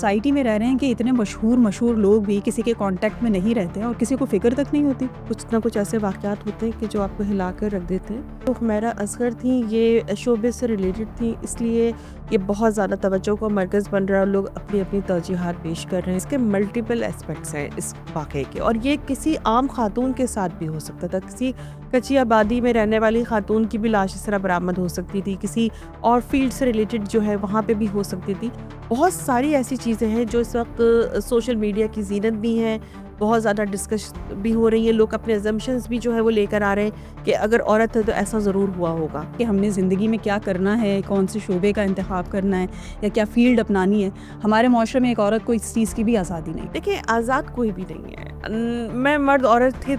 Society میں رہ رہے ہیں کہ اتنے مشہور لوگ بھی کسی کے کانٹیکٹ میں نہیں رہتے ہیں اور کسی کو فکر تک نہیں ہوتی. کچھ نہ کچھ ایسے واقعات ہوتے ہیں کہ جو آپ کو ہلا کر رکھ دیتے ہیں. تو حمیرہ اصغر تھیں، یہ شعبے سے ریلیٹڈ تھیں، اس لیے یہ بہت زیادہ توجہ کا مرکز بن رہا ہے. لوگ اپنی اپنی ترجیحات پیش کر رہے ہیں. اس کے ملٹیپل اسپیکٹس ہیں اس واقعے کے، اور یہ کسی عام خاتون کے ساتھ بھی ہو سکتا تھا. کسی کچی آبادی میں رہنے والی خاتون کی بھی لاش اس طرح برآمد ہو سکتی تھی، کسی اور فیلڈ سے ریلیٹڈ جو ہے وہاں پہ بھی ہو سکتی تھی. بہت ساری ایسی چیزیں ہیں جو اس وقت سوشل میڈیا کی زینت بھی ہیں، بہت زیادہ ڈسکش بھی ہو رہی ہیں. لوگ اپنے ازمپشنز بھی جو ہے وہ لے کر آ رہے ہیں کہ اگر عورت ہے تو ایسا ضرور ہوا ہوگا. کہ ہم نے زندگی میں کیا کرنا ہے، کون سے شعبے کا انتخاب کرنا ہے یا کیا فیلڈ اپنانی ہے. ہمارے معاشرے میں ایک عورت کو اس چیز کی بھی آزادی نہیں. دیکھیں، آزاد کوئی بھی نہیں ہے. میں مرد عورت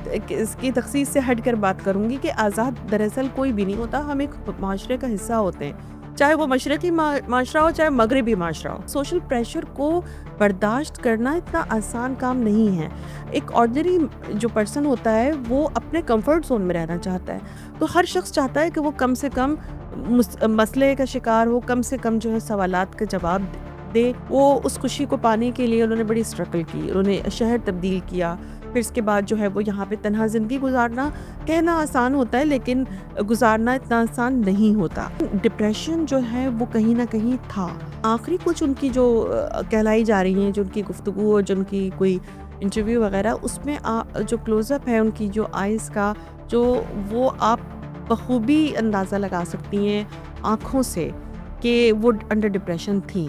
کی تخصیص سے ہٹ کر بات کروں گی کہ آزاد دراصل کوئی بھی نہیں ہوتا. ہم ایک معاشرے کا حصہ ہوتے ہیں، چاہے وہ مشرقی معاشرہ ہو چاہے مغربی معاشرہ ہو. سوشل پریشر کو برداشت کرنا اتنا آسان کام نہیں ہے. ایک آرڈنری جو پرسن ہوتا ہے وہ اپنے کمفرٹ زون میں رہنا چاہتا ہے. تو ہر شخص چاہتا ہے کہ وہ کم سے کم مسئلے کا شکار ہو، کم سے کم جو ہے سوالات کا جواب دے. وہ اس خوشی کو پانے کے لیے انہوں نے بڑی اسٹرگل کی، انہوں نے شہر تبدیل کیا. پھر اس کے بعد جو ہے وہ یہاں پہ تنہا زندگی گزارنا کہنا آسان ہوتا ہے لیکن گزارنا اتنا آسان نہیں ہوتا. ڈپریشن جو ہے وہ کہیں نہ کہیں تھا. آخری کچھ ان کی جو کہلائی جا رہی ہیں، جو ان کی گفتگو اور جو ان کی کوئی انٹرویو وغیرہ، اس میں جو کلوز اپ ہے ان کی جو آئیز کا، جو وہ آپ بخوبی اندازہ لگا سکتی ہیں آنکھوں سے کہ وہ انڈر ڈپریشن تھیں.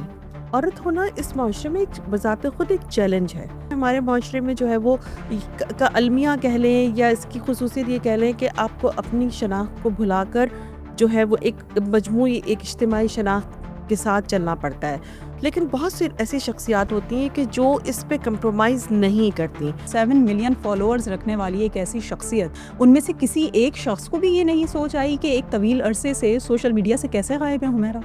عورت ہونا اس معاشرے میں بذات خود ایک چیلنج ہے. ہمارے معاشرے میں جو ہے وہ کا المیہ کہہ لیں یا اس کی خصوصیت یہ کہہ لیں کہ آپ کو اپنی شناخت کو بھلا کر جو ہے وہ ایک مجموعی ایک اجتماعی شناخت کے ساتھ چلنا پڑتا ہے. لیکن بہت سی ایسی شخصیات ہوتی ہیں کہ جو اس پہ کمپرومائز نہیں کرتی. 7 ملین فالوورز رکھنے والی ایک ایسی شخصیت، ان میں سے کسی ایک شخص کو بھی یہ نہیں سوچ آئی کہ ایک طویل عرصے سے سوشل میڈیا سے کیسے غائب ہے حمیرہ.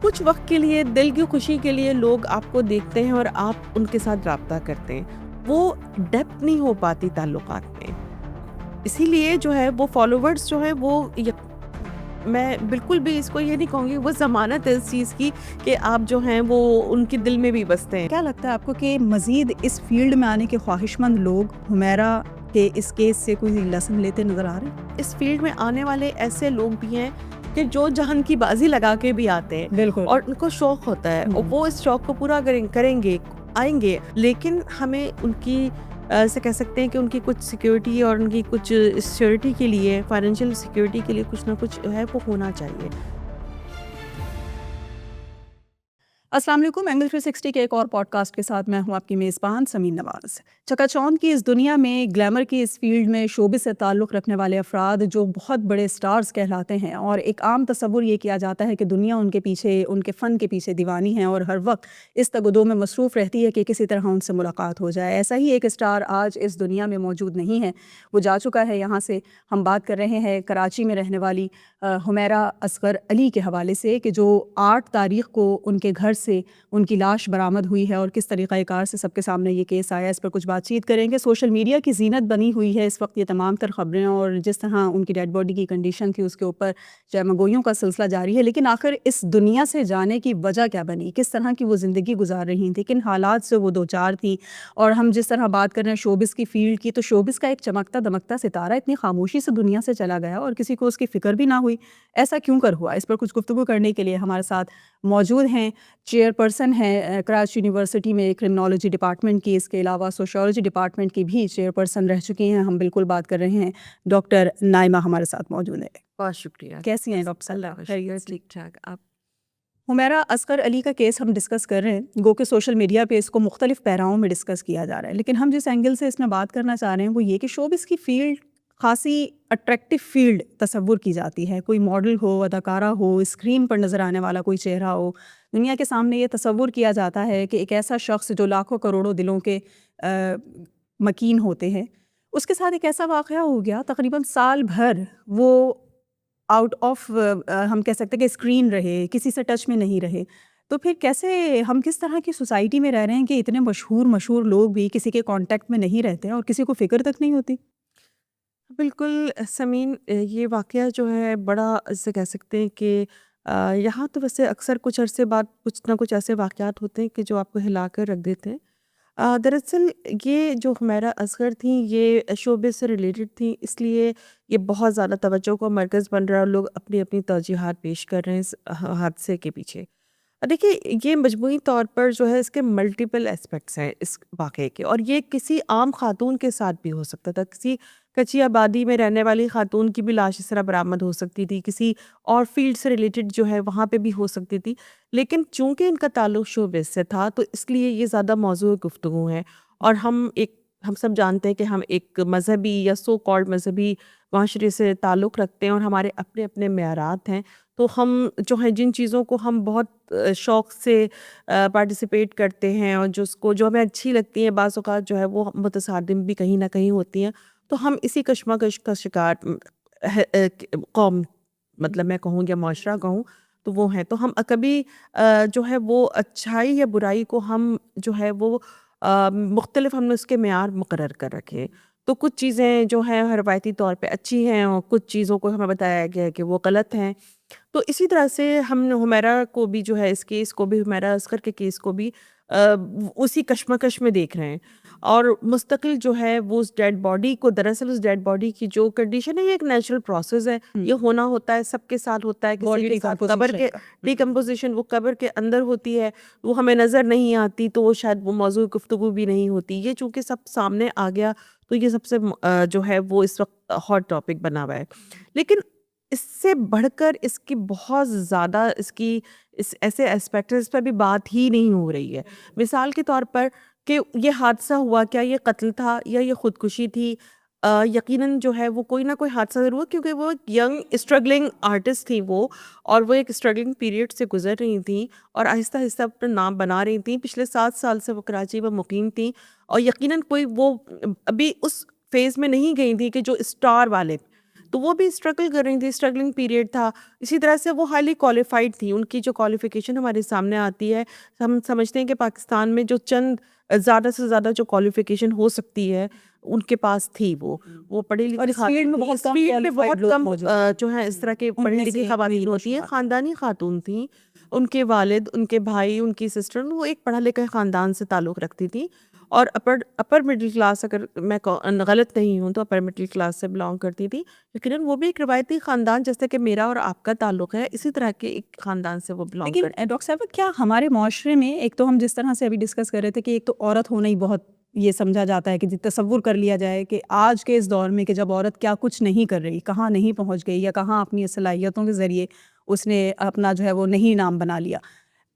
کچھ وقت کے لیے دل کی خوشی کے لیے لوگ آپ کو دیکھتے ہیں اور آپ ان کے ساتھ رابطہ کرتے ہیں. وہ ڈیپتھ نہیں ہو پاتی تعلقات میں. اسی لیے جو ہے وہ فالوورز جو ہے وہ میں بالکل بھی اس کو یہ نہیں کہوں گی وہ ضمانت ہے اس چیز کی کہ آپ جو ہیں وہ ان کے دل میں بھی بستے ہیں. کیا لگتا ہے آپ کو کہ مزید اس فیلڈ میں آنے کے خواہش مند لوگ حمیرہ کے اس کیس سے کوئی لیسن لیتے نظر آ رہے ہیں؟ اس فیلڈ میں آنے والے ایسے لوگ بھی ہیں کہ جو جہان کی بازی لگا کے بھی آتے ہیں. بالکل. اور ان کو شوق ہوتا ہے اور وہ اس شوق کو پورا کریں گے، آئیں گے. لیکن ہمیں ان کی سے کہہ سکتے ہیں کہ ان کی کچھ سیکیورٹی اور ان کی کچھ سیکیورٹی کے لیے، فائنینشیل سیکیورٹی کے لیے کچھ نہ کچھ ہے وہ ہونا چاہیے. السلام علیکم. اینگل 360 کے ایک اور پوڈ کاسٹ کے ساتھ میں ہوں آپ کی میزبان سمین نواز. چکا چوند کی اس دنیا میں، گلیمر کی اس فیلڈ میں شوبز سے تعلق رکھنے والے افراد جو بہت بڑے سٹارز کہلاتے ہیں، اور ایک عام تصور یہ کیا جاتا ہے کہ دنیا ان کے پیچھے، ان کے فن کے پیچھے دیوانی ہے اور ہر وقت اس تگ و دو میں مصروف رہتی ہے کہ کسی طرح ان سے ملاقات ہو جائے. ایسا ہی ایک سٹار آج اس دنیا میں موجود نہیں ہے، وہ جا چکا ہے یہاں سے. ہم بات کر رہے ہیں کراچی میں رہنے والی حمیرہ اصغر علی کے حوالے سے، کہ جو 8 تاریخ کو ان کے گھر سے ان کی لاش برآمد ہوئی ہے اور کس طریقہ کار سے سب کے سامنے یہ کیس آیا. اس پر کچھ بات چیت کریں گے. سوشل میڈیا کی زینت بنی ہوئی ہے اس وقت یہ تمام تر خبریں، اور جس طرح ان کی ڈیڈ باڈی کی کنڈیشن تھی اس کے اوپر جمگوئیوں کا سلسلہ جاری ہے. لیکن آخر اس دنیا سے جانے کی وجہ کیا بنی، کس طرح کی وہ زندگی گزار رہی تھیں، کن حالات سے وہ دوچار تھیں. اور ہم جس طرح بات کر رہے ہیں شوبز کی فیلڈ کی، تو شوبز کا ایک چمکتا دمکتا ستارہ اتنی خاموشی سے دنیا سے چلا گیا اور کسی کو اس کی فکر بھی نہ ہوئی. ایسا کیوں کر ہوا؟ اس پر کچھ گفتگو کرنے کے لیے ہمارے ساتھ موجود ہیں چیئر پرسن ہیں کراچی یونیورسٹی میں کرمنالوجی ڈپارٹمنٹ کی، اس کے علاوہ سوشیولوجی ڈپارٹمنٹ کی بھی چیئر پرسن رہ چکی ہیں. ہم بالکل بات کر رہے ہیں ڈاکٹر نائمہ ہمارے ساتھ موجود ہے. بہت شکریہ. کیسی ہیں ڈاکٹر صاحب؟ خیریت؟ ٹھیک ٹھاک. آپ؟ حمیرہ اصغر علی کا کیس ہم ڈسکس کر رہے ہیں، گو کہ سوشل میڈیا پہ اس کو مختلف پیراؤں میں ڈسکس کیا جا رہا ہے، لیکن ہم جس اینگل سے اس میں بات کرنا چاہ رہے ہیں وہ یہ کہ شوبز کی فیلڈ خاصی اٹریکٹیو فیلڈ تصور کی جاتی ہے. کوئی ماڈل ہو، اداکارہ ہو، اسکرین پر نظر آنے والا کوئی چہرہ ہو، دنیا کے سامنے یہ تصور کیا جاتا ہے کہ ایک ایسا شخص جو لاکھوں کروڑوں دلوں کے مکین ہوتے ہیں، اس کے ساتھ ایک ایسا واقعہ ہو گیا تقریباً سال بھر وہ آؤٹ آف ہم کہہ سکتے کہ اسکرین رہے، کسی سے ٹچ میں نہیں رہے. تو پھر کیسے ہم کس طرح کی سوسائٹی میں رہ رہے ہیں کہ اتنے مشہور لوگ بھی کسی کے کانٹیکٹ میں نہیں رہتے ہیں اور کسی کو فکر تک نہیں ہوتی؟ بالکل سمین، یہ واقعہ جو ہے بڑا سے کہہ سکتے ہیں کہ یہاں تو ویسے اکثر کچھ عرصے بعد کچھ نہ کچھ ایسے واقعات ہوتے ہیں کہ جو آپ کو ہلا کر رکھ دیتے ہیں۔ دراصل یہ جو حمیرہ اصغر تھیں یہ شعبے سے ریلیٹڈ تھیں، اس لیے یہ بہت زیادہ توجہ کا مرکز بن رہا ہے اور لوگ اپنی اپنی ترجیحات پیش کر رہے ہیں اس حادثے کے پیچھے۔ دیکھیے یہ مجموعی طور پر جو ہے اس کے ملٹیپل اسپیکٹس ہیں اس واقعے کے، اور یہ کسی عام خاتون کے ساتھ بھی ہو سکتا تھا، کسی کچی آبادی میں رہنے والی خاتون کی بھی لاش اس طرح برآمد ہو سکتی تھی، کسی اور فیلڈ سے ریلیٹڈ جو ہے وہاں پہ بھی ہو سکتی تھی، لیکن چونکہ ان کا تعلق شوبز سے تھا تو اس لیے یہ زیادہ موضوع گفتگو ہے۔ اور ہم سب جانتے ہیں کہ ہم ایک مذہبی یا سو کالڈ مذہبی معاشرے سے تعلق رکھتے ہیں اور ہمارے اپنے اپنے معیارات ہیں، تو ہم جو ہیں جن چیزوں کو ہم بہت شوق سے پارٹیسپیٹ کرتے ہیں اور جو ہمیں اچھی لگتی ہیں، بعض اوقات جو ہے وہ متصادم بھی کہیں نہ کہیں ہوتی ہیں، تو ہم اسی کشمکش کا شکار قوم، مطلب میں کہوں یا معاشرہ کہوں تو وہ ہیں، تو ہم کبھی جو ہے وہ اچھائی یا برائی کو ہم جو ہے وہ مختلف ہم نے اس کے معیار مقرر کر رکھے، تو کچھ چیزیں جو ہیں روایتی طور پہ اچھی ہیں اور کچھ چیزوں کو ہمیں بتایا گیا ہے کہ وہ غلط ہیں۔ تو اسی طرح سے ہم نے حمیرہ کو بھی جو ہے اس کیس کو بھی، حمیرہ اصغر کے کیس کو بھی اسی کشمکش میں دیکھ رہے ہیں، اور مستقل جو ہے وہ اس ڈیڈ باڈی کو، دراصل اس ڈیڈ باڈی کی جو کنڈیشن ہے یہ ایک نیچرل پروسیس ہے، یہ ہونا ہوتا ہے، سب کے ساتھ ہوتا ہے، کسی باڈی کے ساتھ قبر کے ڈیکمپوزیشن وہ قبر کے اندر ہوتی ہے، وہ ہمیں نظر نہیں آتی، تو وہ شاید وہ موضوع گفتگو بھی نہیں ہوتی، یہ چونکہ سب سامنے آ گیا تو یہ سب سے جو ہے وہ اس وقت ہاٹ ٹاپک بنا ہوا ہے۔ لیکن اس سے بڑھ کر اس کی بہت زیادہ ایسے اسپیکٹ اس پہ بھی بات ہی نہیں ہو رہی ہے۔ مثال کے طور پر کہ یہ حادثہ ہوا، کیا یہ قتل تھا یا یہ خودکشی تھی؟ یقیناً جو ہے وہ کوئی نہ کوئی حادثہ ضرور، کیونکہ وہ ایک ینگ اسٹرگلنگ آرٹسٹ تھیں وہ، اور وہ ایک اسٹرگلنگ پیریڈ سے گزر رہی تھیں اور آہستہ آہستہ اپنا نام بنا رہی تھیں، پچھلے 7 سال سے وہ کراچی میں مقیم تھیں، اور یقیناً کوئی وہ ابھی اس فیز میں نہیں گئی تھی کہ جو اسٹار والے، تو وہ بھی اسٹرگل کر رہی تھی، اسٹرگلنگ پیریڈ تھا۔ اسی طرح سے وہ ہائیلی کوالیفائڈ تھی، ان کی جو کوالیفیکیشن ہمارے سامنے آتی ہے، ہم سمجھتے ہیں کہ پاکستان میں جو چند زیادہ سے زیادہ جو کوالیفیکیشن ہو سکتی ہے ان کے پاس تھی، وہ پڑھی اور لکھی اس فیلڈ میں بہت کم فیلڈ میں بہت qualified لوگ کم موجود ہیں، جو ہے اس طرح کے ان پڑھی میں لکھی سے خواتین ایک ہوتی ہیں، بشمار۔ خاندانی خاتون تھیں، ان کے والد، ان کے بھائی، ان کی سسٹر، وہ ایک پڑھا لکھا خاندان سے تعلق رکھتی تھی، اور اپر مڈل کلاس، اگر میں غلط نہیں ہوں تو اپر مڈل کلاس سے بلانگ کرتی تھی، لیکن وہ بھی ایک روایتی خاندان جیسے کہ میرا اور آپ کا تعلق ہے، اسی طرح کے ایک خاندان سے وہ بلانگ لیکن کرتی۔ ڈاکٹر صاحبہ کیا ہمارے معاشرے میں، ایک تو ہم جس طرح سے ابھی ڈسکس کر رہے تھے کہ ایک تو عورت ہونا ہی بہت یہ سمجھا جاتا ہے کہ تصور کر لیا جائے کہ آج کے اس دور میں کہ جب عورت کیا کچھ نہیں کر رہی، کہاں نہیں پہنچ گئی، یا کہاں اپنی صلاحیتوں کے ذریعے اس نے اپنا جو ہے وہ نہیں نام بنا لیا،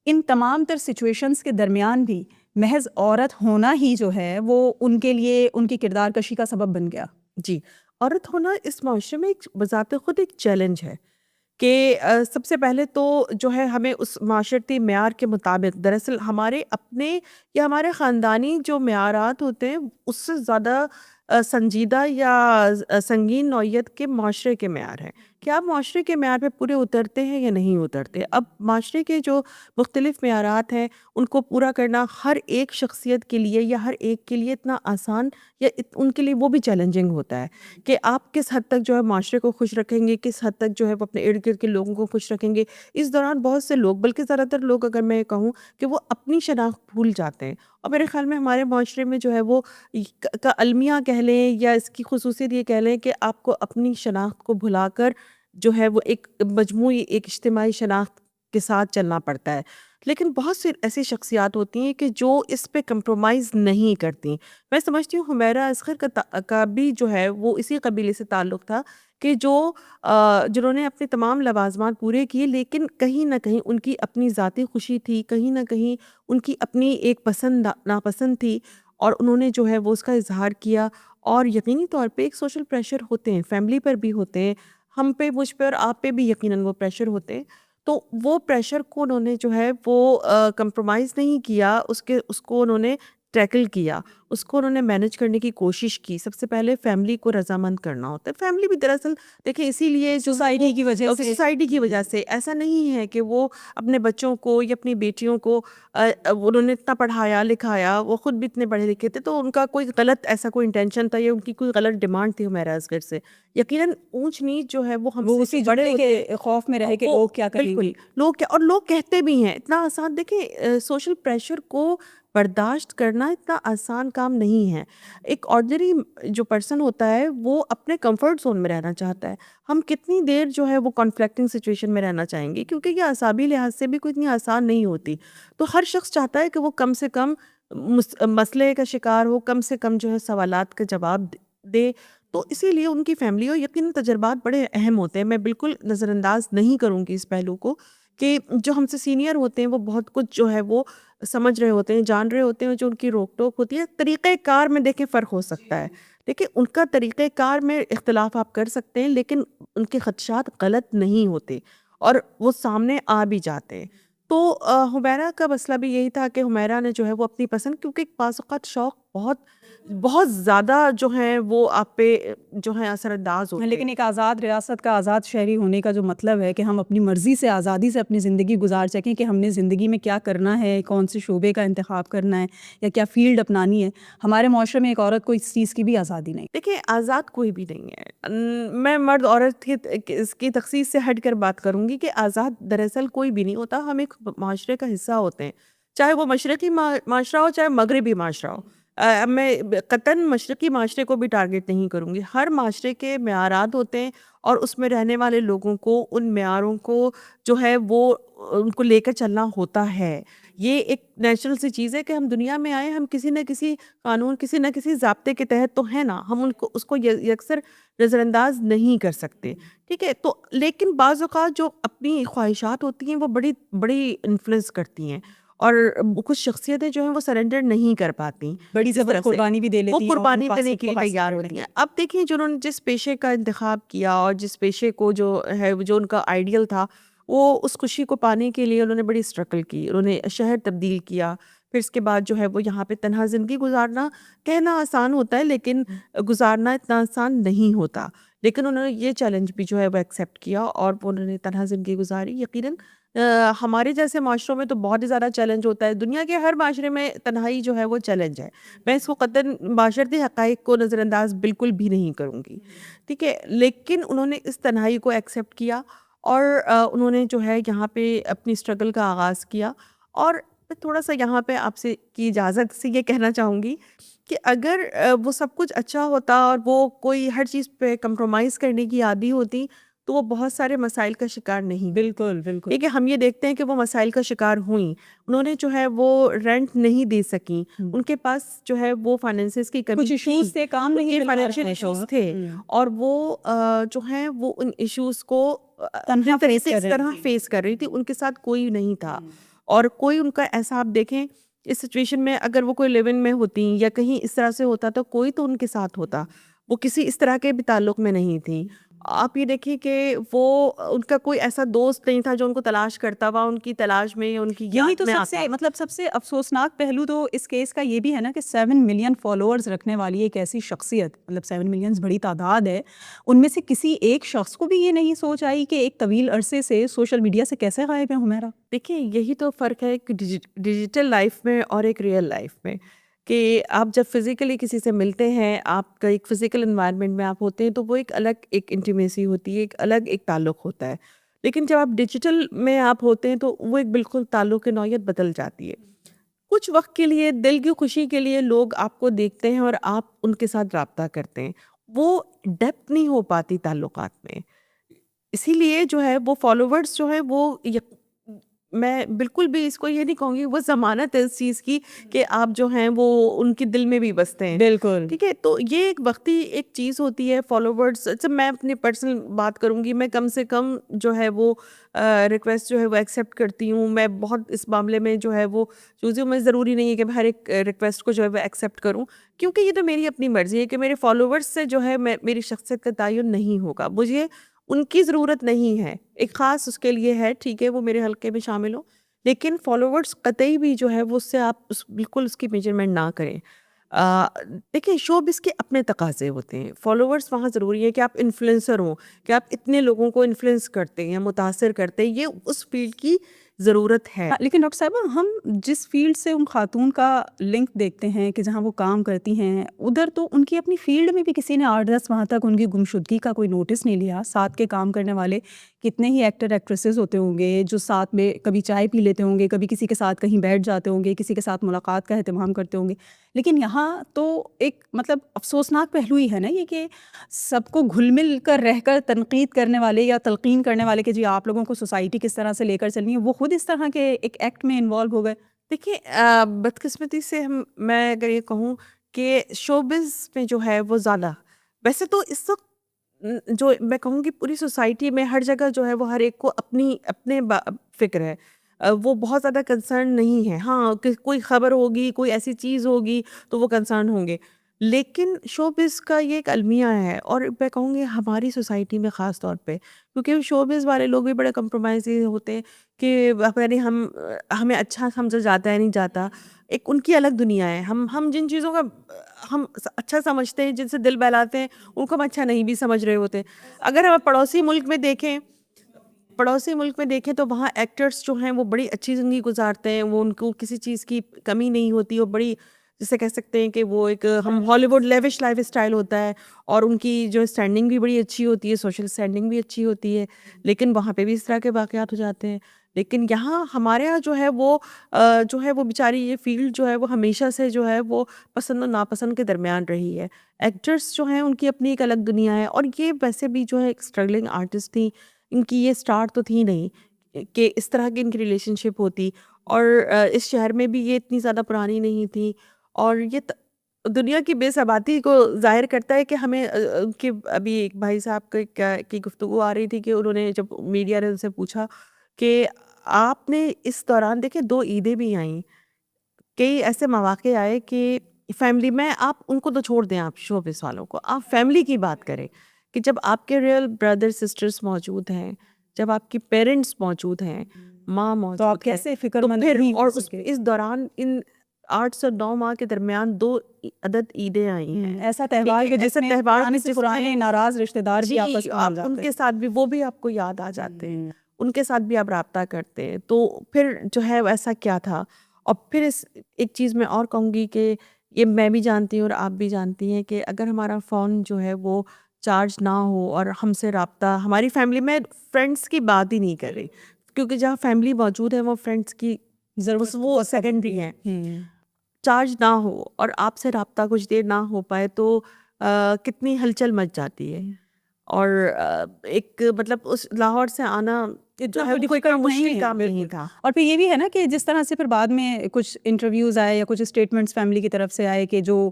ان تمام تر سچویشنز کے درمیان بھی محض عورت ہونا ہی جو ہے وہ ان کے لیے ان کی کردار کشی کا سبب بن گیا۔ جی، عورت ہونا اس معاشرے میں ایک بذات خود ایک چیلنج ہے کہ سب سے پہلے تو جو ہے ہمیں اس معاشرتی معیار کے مطابق، دراصل ہمارے اپنے یا ہمارے خاندانی جو معیارات ہوتے ہیں اس سے زیادہ سنجیدہ یا سنگین نوعیت کے معاشرے کے معیار ہیں کہ آپ معاشرے کے معیار پہ پورے اترتے ہیں یا نہیں اترتے۔ اب معاشرے کے جو مختلف معیارات ہیں ان کو پورا کرنا ہر ایک شخصیت کے لیے یا ہر ایک کے لیے اتنا آسان یا ان کے لیے وہ بھی چیلنجنگ ہوتا ہے کہ آپ کس حد تک جو ہے معاشرے کو خوش رکھیں گے، کس حد تک جو ہے وہ اپنے ارد گرد کے لوگوں کو خوش رکھیں گے۔ اس دوران بہت سے لوگ، بلکہ زیادہ تر لوگ اگر میں کہوں کہ وہ اپنی شناخت بھول جاتے ہیں، اور میرے خیال میں ہمارے معاشرے میں جو ہے وہ کا المیہ کہہ لیں یا اس کی خصوصیت یہ کہہ لیں کہ آپ کو اپنی شناخت کو بھلا کر جو ہے وہ ایک مجموعی ایک اجتماعی شناخت کے ساتھ چلنا پڑتا ہے، لیکن بہت سی ایسی شخصیات ہوتی ہیں کہ جو اس پہ کمپرومائز نہیں کرتی۔ میں سمجھتی ہوں حمیرہ اصغر کا بھی جو ہے وہ اسی قبیلے سے تعلق تھا کہ جنہوں نے اپنے تمام لوازمات پورے کیے، لیکن کہیں نہ کہیں ان کی اپنی ذاتی خوشی تھی، کہیں نہ کہیں ان کی اپنی ایک پسند ناپسند تھی، اور انہوں نے جو ہے وہ اس کا اظہار کیا، اور یقینی طور پہ ایک سوشل پریشر ہوتے ہیں، فیملی پر بھی ہوتے ہیں، ہم پہ، مجھ پہ اور آپ پہ بھی یقیناً وہ پریشر ہوتے ہیں، تو وہ پریشر کو انہوں نے جو ہے وہ کمپرومائز نہیں کیا، اس کو انہوں نے ٹیکل کیا، اس کو انہوں نے مینج کرنے کی کوشش کی. سب سے پہلے فیملی کو رضامند کرنا ہوتا ہے. فیملی بھی دراصل دیکھیں اسی لیے جو سوسائٹی کی وجہ سے سوسائٹی کی وجہ سے ایسا نہیں ہے کہ وہ اپنے بچوں کو یا اپنی بیٹیوں کو انہوں نے اتنا پڑھایا لکھایا، وہ خود بھی اتنے پڑھے لکھے تھے تو ان کا کوئی غلط ایسا کوئی انٹینشن تھا یا ان کی کوئی غلط ڈیمانڈ تھی حمیرہ اصغر سے. یقیناً اونچ نیچ جو ہے وہ ہم وہ سے اسی بڑے جملے ہوتے ہیں. کے خوف میں رہے کہ وہ لوگ کیا کہیں بالکل گے. لوگ کیا، اور لوگ کہتے بھی ہیں اتنا آسان. دیکھیں سوشل پریشر کو برداشت کرنا اتنا آسان کام نہیں ہے. ایک آرڈنری جو پرسن ہوتا ہے وہ اپنے کمفرٹ زون میں رہنا چاہتا ہے. ہم کتنی دیر جو ہے وہ کانفلیکٹنگ سچویشن میں رہنا چاہیں گے، کیونکہ یہ اعصابی لحاظ سے بھی کوئی اتنی آسان نہیں ہوتی. تو ہر شخص چاہتا ہے کہ وہ کم سے کم مسئلے کا شکار ہو، کم سے کم جو ہے سوالات کا جواب دے. تو اسی لیے ان کی فیملی اور یقیناً تجربات بڑے اہم ہوتے ہیں. میں بالکل نظر انداز نہیں کروں گی اس پہلو کو کہ جو ہم سے سینئر ہوتے ہیں وہ بہت کچھ جو ہے وہ سمجھ رہے ہوتے ہیں، جان رہے ہوتے ہیں. جو ان کی روک ٹوک ہوتی ہے، طریقہ کار میں دیکھیں فرق ہو سکتا ہے. دیکھیں ان کا طریقہ کار میں اختلاف آپ کر سکتے ہیں، لیکن ان کے خدشات غلط نہیں ہوتے اور وہ سامنے آ بھی جاتے ہیں. تو حمیرہ کا مسئلہ بھی یہی تھا کہ حمیرہ نے جو ہے وہ اپنی پسند، کیونکہ بعض اوقات شوق بہت بہت زیادہ جو ہیں وہ آپ پہ جو ہے اثر انداز ہوتے ہیں. لیکن ایک آزاد ریاست کا آزاد شہری ہونے کا جو مطلب ہے کہ ہم اپنی مرضی سے آزادی سے اپنی زندگی گزار سکیں کہ ہم نے زندگی میں کیا کرنا ہے، کون سے شعبے کا انتخاب کرنا ہے یا کیا فیلڈ اپنانی ہے. ہمارے معاشرے میں ایک عورت کو اس چیز کی بھی آزادی نہیں. دیکھیں آزاد کوئی بھی نہیں ہے. میں مرد عورت اس کی تخصیص سے ہٹ کر بات کروں گی کہ آزاد دراصل کوئی بھی نہیں ہوتا. ہم ایک معاشرے کا حصہ ہوتے ہیں، چاہے وہ مشرقی معاشرہ ہو چاہے مغربی معاشرہ ہو. میں قطعاً مشرقی معاشرے کو بھی ٹارگٹ نہیں کروں گی. ہر معاشرے کے معیارات ہوتے ہیں اور اس میں رہنے والے لوگوں کو ان معیاروں کو جو ہے وہ ان کو لے کر چلنا ہوتا ہے. یہ ایک نیچرل سی چیز ہے کہ ہم دنیا میں آئے، ہم کسی نہ کسی قانون، کسی نہ کسی ضابطے کے تحت تو ہے نا، ہم اس کو یکسر نظر انداز نہیں کر سکتے. ٹھیک ہے، تو لیکن بعض اوقات جو اپنی خواہشات ہوتی ہیں وہ بڑی بڑی انفلوئنس کرتی ہیں اور کچھ شخصیتیں جو ہیں وہ سرنڈر نہیں کر پاتی، بڑی زبر قربانی بھی دے وہ لیتی ہیں اور قربانی دینے مقاصد کے کو لیے حاصل تیار کرنے ہوتی ہیں. اب دیکھیں جنہوں نے جس پیشے کا انتخاب کیا اور جس پیشے کو جو ہے جو ان کا آئیڈیل تھا، وہ اس خوشی کو پانے کے لیے انہوں نے بڑی اسٹرگل کی. انہوں نے شہر تبدیل کیا، پھر اس کے بعد جو ہے وہ یہاں پہ تنہا زندگی گزارنا کہنا آسان ہوتا ہے لیکن گزارنا اتنا آسان نہیں ہوتا. لیکن انہوں نے یہ چیلنج بھی جو ہے وہ ایکسیپٹ کیا اور انہوں نے تنہا زندگی گزاری. یقیناً ہمارے جیسے معاشروں میں تو بہت ہی زیادہ چیلنج ہوتا ہے. دنیا کے ہر معاشرے میں تنہائی جو ہے وہ چیلنج ہے. میں اس کو قطعاً معاشرتی حقائق کو نظر انداز بالکل بھی نہیں کروں گی. ٹھیک ہے، لیکن انہوں نے اس تنہائی کو ایکسیپٹ کیا اور انہوں نے جو ہے یہاں پہ اپنی اسٹرگل کا آغاز کیا. اور میں تھوڑا سا یہاں پہ آپ سے کی اجازت سے یہ کہنا چاہوں گی کہ اگر وہ سب کچھ اچھا ہوتا اور وہ کوئی ہر چیز پہ کمپرومائز کرنے کی عادی ہوتی تو وہ بہت سارے مسائل کا شکار نہیں. بالکل بالکل. ٹھیک ہے، ہم یہ دیکھتے ہیں کہ وہ مسائل کا شکار ہوئیں. انہوں نے جو ہے وہ رینٹ نہیں دے سکیں، ان کے پاس جو ہے وہ فائنینسز کی کمی، کچھ ایشوز تھے، کام نہیں فائنینشیل ایشوز تھے اور وہ جو ہیں وہ ان ایشوز کو تنہا فیس کر رہی تھی. ان کے ساتھ کوئی نہیں تھا اور کوئی ان کا ایسا، آپ دیکھیں اس سچویشن میں اگر وہ کوئی لیو ان میں ہوتی یا کہیں اس طرح سے ہوتا تو کوئی تو ان کے ساتھ ہوتا. وہ کسی اس طرح کے بھی تعلق میں نہیں تھی. آپ یہ دیکھیں کہ وہ ان کا کوئی ایسا دوست نہیں تھا جو ان کو تلاش کرتا ہوا ان کی تلاش میں، ان کی یہی یاد تو میں سب سے آتا. مطلب سب سے افسوسناک پہلو تو اس کیس کا یہ بھی ہے نا کہ 7 ملین فالوورز رکھنے والی ایک ایسی شخصیت، مطلب 7 ملین بڑی تعداد ہے، ان میں سے کسی ایک شخص کو بھی یہ نہیں سوچ آئی کہ ایک طویل عرصے سے سوشل میڈیا سے کیسے غائب ہے حمیرہ. دیکھیں یہی تو فرق ہے ایک ڈیجیٹل لائف میں اور ایک ریئل لائف میں، کہ آپ جب فزیکلی کسی سے ملتے ہیں، آپ کا ایک فزیکل انوائرمنٹ میں آپ ہوتے ہیں تو وہ ایک الگ ایک انٹیمیسی ہوتی ہے، ایک الگ ایک تعلق ہوتا ہے. لیکن جب آپ ڈیجیٹل میں آپ ہوتے ہیں تو وہ ایک بالکل تعلق کی نوعیت بدل جاتی ہے. کچھ وقت کے لیے دل کی خوشی کے لیے لوگ آپ کو دیکھتے ہیں اور آپ ان کے ساتھ رابطہ کرتے ہیں، وہ ڈیپتھ نہیں ہو پاتی تعلقات میں. اسی لیے جو ہے وہ فالوورز جو ہے وہ میں بالکل بھی اس کو یہ نہیں کہوں گی وہ ضمانت ہے اس چیز کی کہ آپ جو ہیں وہ ان کے دل میں بھی بستے ہیں. بالکل ٹھیک ہے، تو یہ ایک وقتی ایک چیز ہوتی ہے فالوورز. میں اپنی پرسنل بات کروں گی، میں کم سے کم جو ہے وہ ریکویسٹ جو ہے وہ ایکسیپٹ کرتی ہوں. میں بہت اس معاملے میں جو ہے وہ چوزی ہوں. میں ضروری نہیں ہے کہ میں ہر ایک ریکویسٹ کو جو ہے وہ ایکسیپٹ کروں، کیونکہ یہ تو میری اپنی مرضی ہے کہ میرے فالوورز سے جو ہے میری شخصیت کا تعین نہیں ہوگا. مجھے ان کی ضرورت نہیں ہے، ایک خاص اس کے لیے ہے، ٹھیک ہے وہ میرے حلقے میں شامل ہو، لیکن فالوورس قطعی بھی جو ہے وہ اس سے آپ بالکل اس کی میجرمنٹ نہ کریں. دیکھیں شوبز کے اپنے تقاضے ہوتے ہیں. فالوورس وہاں ضروری ہے کہ آپ انفلوئنسر ہوں, کہ آپ اتنے لوگوں کو انفلوئنس کرتے ہیں, متاثر کرتے ہیں, یہ اس فیلڈ کی ضرورت ہے. لیکن ڈاکٹر صاحبہ ہم جس فیلڈ سے ان خاتون کا لنک دیکھتے ہیں کہ جہاں وہ کام کرتی ہیں, ادھر تو ان کی اپنی فیلڈ میں بھی کسی نے 8-10 وہاں تک ان کی گمشدگی کا کوئی نوٹس نہیں لیا. ساتھ کے کام کرنے والے کتنے ہی ایکٹر ایکٹریسز ہوتے ہوں گے جو ساتھ میں کبھی چائے پی لیتے ہوں گے, کبھی کسی کے ساتھ کہیں بیٹھ جاتے ہوں گے, کسی کے ساتھ ملاقات کا اہتمام کرتے ہوں گے. لیکن یہاں تو ایک مطلب افسوسناک پہلو ہی ہے نا یہ کہ سب کو گھل مل کر رہ کر تنقید کرنے والے یا تلقین کرنے والے کہ جی آپ لوگوں کو سوسائٹی کس طرح سے لے کر چلنی ہے, وہ خود اس طرح کے ایک ایکٹ میں انوالو ہو گئے. دیکھیے بدقسمتی سے میں اگر یہ کہوں کہ شوبز میں جو ہے وہ زیادہ, ویسے تو اس وقت جو میں کہوں گی پوری سوسائٹی میں ہر جگہ جو ہے وہ ہر ایک کو اپنے فکر ہے, وہ بہت زیادہ کنسرن نہیں ہے. ہاں کہ کوئی خبر ہوگی, کوئی ایسی چیز ہوگی تو وہ کنسرن ہوں گے, لیکن شوبز کا یہ ایک المیہ ہے. اور میں کہوں گی ہماری سوسائٹی میں خاص طور پہ, کیونکہ شوبز والے لوگ بھی بڑے کمپرومائز ہوتے ہیں کہ یعنی ہمیں اچھا سمجھا جاتا ہے نہیں جاتا, ایک ان کی الگ دنیا ہے. ہم جن چیزوں کا ہم اچھا سمجھتے ہیں, جن سے دل بہلاتے ہیں, ان کو ہم اچھا نہیں بھی سمجھ رہے ہوتے. اگر ہم پڑوسی ملک میں دیکھیں تو وہاں ایکٹرز جو ہیں وہ بڑی اچھی زندگی گزارتے ہیں, وہ ان کو کسی چیز کی کمی نہیں ہوتی, وہ بڑی جسے کہہ سکتے ہیں کہ وہ ایک ہم ہالی ووڈ لیوش لائف اسٹائل ہوتا ہے, اور ان کی جو اسٹینڈنگ بھی بڑی اچھی ہوتی ہے, سوشل اسٹینڈنگ بھی اچھی ہوتی ہے. لیکن وہاں پہ بھی اس طرح کے واقعات ہو جاتے ہیں. لیکن یہاں ہمارے یہاں جو ہے وہ بیچاری یہ فیلڈ جو ہے وہ ہمیشہ سے جو ہے وہ پسند و ناپسند کے درمیان رہی ہے. ایکٹرس جو ہیں ان کی اپنی ایک الگ دنیا ہے, اور یہ ویسے بھی جو ہے ایک اسٹرگلنگ آرٹسٹ تھیں, ان کی یہ اسٹارٹ تو تھی نہیں کہ اس طرح کی ان کی ریلیشن شپ ہوتی, اور اس شہر میں بھی یہ اتنی زیادہ پرانی نہیں تھی. اور یہ دنیا کی بے ثباتی کو ظاہر کرتا ہے کہ ہمیں کہ ابھی ایک بھائی صاحب کی گفتگو آ رہی تھی کہ انہوں نے جب میڈیا نے ان سے پوچھا کہ آپ نے اس دوران دیکھیں 2 عیدیں بھی آئیں, کئی ایسے مواقع آئے کہ فیملی میں آپ ان کو تو چھوڑ دیں, آپ شوبز والوں کو, آپ فیملی کی بات کریں کہ جب آپ کے ریئل بردر سسٹرز موجود ہیں, جب آپ کی پیرنٹس موجود ہیں, ماں موجود تو آپ ہے, کیسے فکر تو مند پھر نہیں اور ہو سکے. اس دوران ان 8 سے 9 ماہ کے درمیان 2 عدد عیدیں آئی ہیں. ایسا تہوار کہ جس میں پرانے سے پرانے ناراض رشتہ دار بھی آپس میں مل آپ ان جاتے کے ساتھ بھی وہ بھی آپ کو یاد آ جاتے ہیں, ان کے ساتھ بھی آپ رابطہ کرتے ہیں. تو پھر جو ہے ایسا کیا تھا. اور پھر ایک چیز میں اور کہوں گی کہ یہ میں بھی جانتی ہوں اور آپ بھی جانتی ہیں کہ اگر ہمارا فون جو ہے وہ چارج نہ ہو اور ہم سے رابطہ, ہماری فیملی میں فرینڈس کی بات ہی نہیں کر رہی, کیونکہ جہاں فیملی موجود ہے وہ فرینڈس کی ضرورت وہ سیکنڈری ہے, چارج نہ ہو اور آپ سے رابطہ کچھ دیر نہ ہو پائے تو کتنی ہلچل مچ جاتی ہے. اور ایک مطلب اس لاہور سے آنا جو ہے کوئی مشکل کام نہیں تھا. اور پھر یہ بھی ہے نا کہ جس طرح سے پھر بعد میں کچھ انٹرویوز آئے یا کچھ اسٹیٹمنٹس فیملی کی طرف سے آئے کہ جو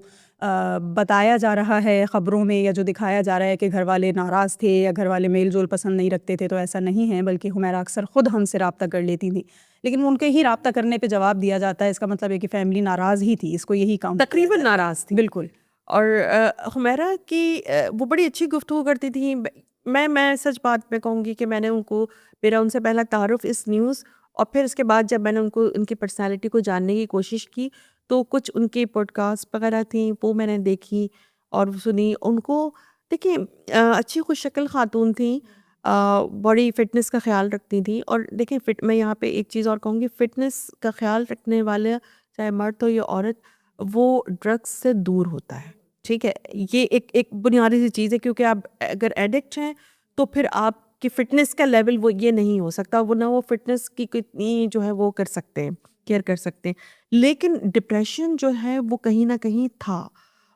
بتایا جا رہا ہے خبروں میں یا جو دکھایا جا رہا ہے کہ گھر والے ناراض تھے یا گھر والے میل جول پسند نہیں رکھتے تھے, تو ایسا نہیں ہے, بلکہ حمیرہ اکثر خود ہم سے رابطہ کر لیتی تھی, لیکن ان کے ہی رابطہ کرنے پہ جواب دیا جاتا ہے. اس کا مطلب ہے کہ فیملی ناراض ہی تھی, اس کو یہی کام تقریباً ناراض تھی. بالکل. اور حمیرہ کی وہ بڑی اچھی گفتگو کرتی تھی. میں سچ بات میں کہوں گی کہ میں نے میرا ان سے پہلا تعارف اس نیوز, اور پھر اس کے بعد جب میں نے ان کی پرسنالٹی کو جاننے کی کوشش کی تو کچھ ان کی پوڈ کاسٹ وغیرہ تھیں وہ میں نے دیکھی اور سنی. ان کو دیکھیں اچھی خوش شکل خاتون تھیں, بڑی فٹنس کا خیال رکھتی تھیں. اور دیکھیں میں یہاں پہ ایک چیز اور کہوں گی, فٹنس کا خیال رکھنے والے چاہے مرد ہو یا عورت, وہ ڈرگس سے دور ہوتا ہے. ٹھیک ہے, یہ ایک بنیادی سی چیز ہے, کیونکہ آپ اگر ایڈکٹ ہیں تو پھر آپ کی فٹنس کا لیول وہ یہ نہیں ہو سکتا, وہ نہ وہ فٹنس کی کتنی جو ہے وہ کر سکتے ہیں, کیئر کر سکتے ہیں. لیکن ڈپریشن جو ہے وہ کہیں نہ کہیں تھا.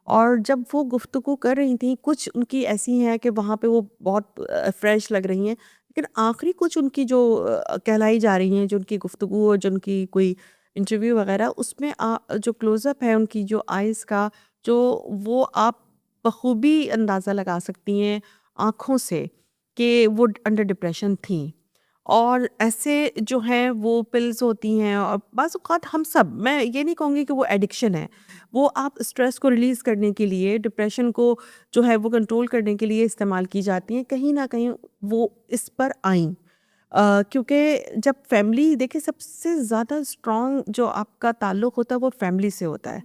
اور جب وہ گفتگو کر رہی تھیں, کچھ ان کی ایسی ہیں کہ وہاں پہ وہ بہت فریش لگ رہی ہیں, لیکن آخری کچھ ان کی جو کہلائی جا رہی ہیں, جو ان کی گفتگو اور جو ان کی کوئی انٹرویو وغیرہ, اس میں جو کلوز اپ ہے ان کی جو آئیز کا, جو وہ آپ بخوبی اندازہ لگا سکتی ہیں آنکھوں سے کہ وہ انڈر ڈپریشن تھیں. اور ایسے جو ہیں وہ پلز ہوتی ہیں, اور بعض اوقات ہم سب, میں یہ نہیں کہوں گی کہ وہ ایڈکشن ہے, وہ آپ اسٹریس کو ریلیز کرنے کے لیے, ڈپریشن کو جو ہے وہ کنٹرول کرنے کے لیے استعمال کی جاتی ہیں. کہیں نہ کہیں وہ اس پر آئیں, کیونکہ جب فیملی دیکھیں سب سے زیادہ اسٹرانگ جو آپ کا تعلق ہوتا ہے وہ فیملی سے ہوتا ہے.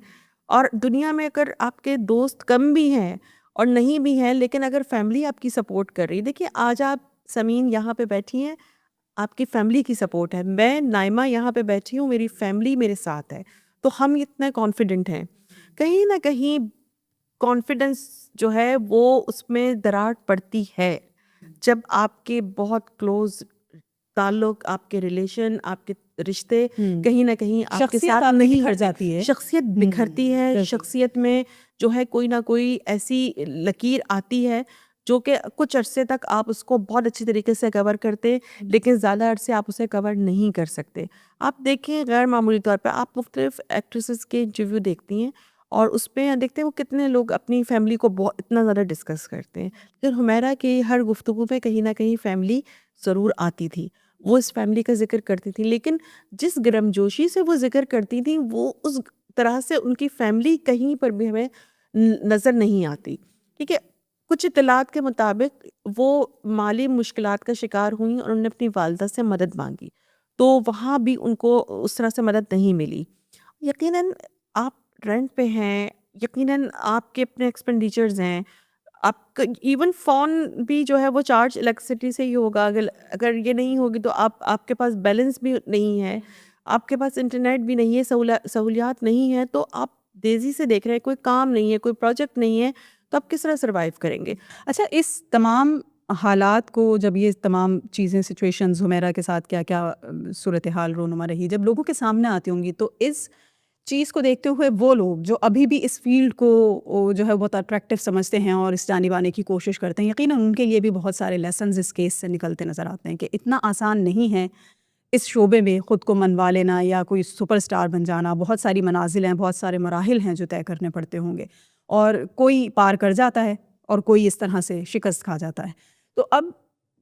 اور دنیا میں اگر آپ کے دوست کم بھی ہیں اور نہیں بھی ہیں لیکن اگر فیملی آپ کی سپورٹ کر رہی، دیکھیے آج آپ سمین یہاں پہ بیٹھی ہیں، آپ کی فیملی کی سپورٹ ہے. میں نائمہ یہاں پہ بیٹھی ہوں، میری فیملی میرے ساتھ ہے، تو ہم اتنے کانفیڈنٹ ہیں. کہیں نہ کہیں کانفیڈنس جو ہے وہ اس میں دراڑ پڑتی ہے جب آپ کے بہت کلوز تعلق، آپ کے ریلیشن، آپ کے رشتے کہیں نہ کہیں آپ کے شخصیت ساتھ آپ کی نہیں بکھر ہوتے. جاتی ہے. شخصیت بکھرتی ہے، بالکل. شخصیت میں جو ہے کوئی نہ کوئی ایسی لکیر آتی ہے جو کہ کچھ عرصے تک آپ اس کو بہت اچھی طریقے سے کور کرتے لیکن زیادہ عرصے آپ اسے کور نہیں کر سکتے. آپ دیکھیں غیر معمولی طور پہ آپ مختلف ایکٹریسز کے انٹرویو دیکھتی ہیں اور اس پہ دیکھتے ہیں وہ کتنے لوگ اپنی فیملی کو بہت اتنا زیادہ ڈسکس کرتے ہیں. لیکن حمیرہ کی ہر گفتگو میں کہیں نہ کہیں فیملی ضرور آتی تھی، وہ اس فیملی کا ذکر کرتی تھی، لیکن جس گرمجوشی سے وہ ذکر کرتی تھی وہ اس طرح سے ان کی فیملی کہیں پر بھی ہمیں نظر نہیں آتی. ٹھیک ہے، کچھ اطلاعات کے مطابق وہ مالی مشکلات کا شکار ہوئیں اور انہوں نے اپنی والدہ سے مدد مانگی، تو وہاں بھی ان کو اس طرح سے مدد نہیں ملی. یقیناً آپ رینٹ پہ ہیں، یقیناً آپ کے اپنے ایکسپینڈیچرز ہیں، آپ کا ایون فون بھی جو ہے وہ چارج الیکٹریسٹی سے ہی ہوگا. اگر یہ نہیں ہوگی تو آپ کے پاس بیلنس بھی نہیں ہے، آپ کے پاس انٹرنیٹ بھی نہیں ہے، سہولیات نہیں ہے، تو آپ دیزی سے دیکھ رہے ہیں، کوئی کام نہیں ہے، کوئی پروجیکٹ نہیں ہے، تو آپ کس طرح سروائیو کریں گے؟ اچھا، اس تمام حالات کو جب یہ تمام چیزیں سچویشنز حمیرہ کے ساتھ کیا کیا صورتحال رونما رہی جب لوگوں کے سامنے آتی ہوں گی، تو اس چیز کو دیکھتے ہوئے وہ لوگ جو ابھی بھی اس فیلڈ کو جو ہے بہت اٹریکٹیو سمجھتے ہیں اور اس جانب آنے کی کوشش کرتے ہیں، یقیناً ان کے لیے بھی بہت سارے لیسنز اس کیس سے نکلتے نظر آتے ہیں کہ اتنا آسان نہیں ہے اس شعبے میں خود کو منوا لینا یا کوئی سپر سٹار بن جانا. بہت ساری منازل ہیں، بہت سارے مراحل ہیں جو طے کرنے پڑتے ہوں گے، اور کوئی پار کر جاتا ہے اور کوئی اس طرح سے شکست کھا جاتا ہے. تو اب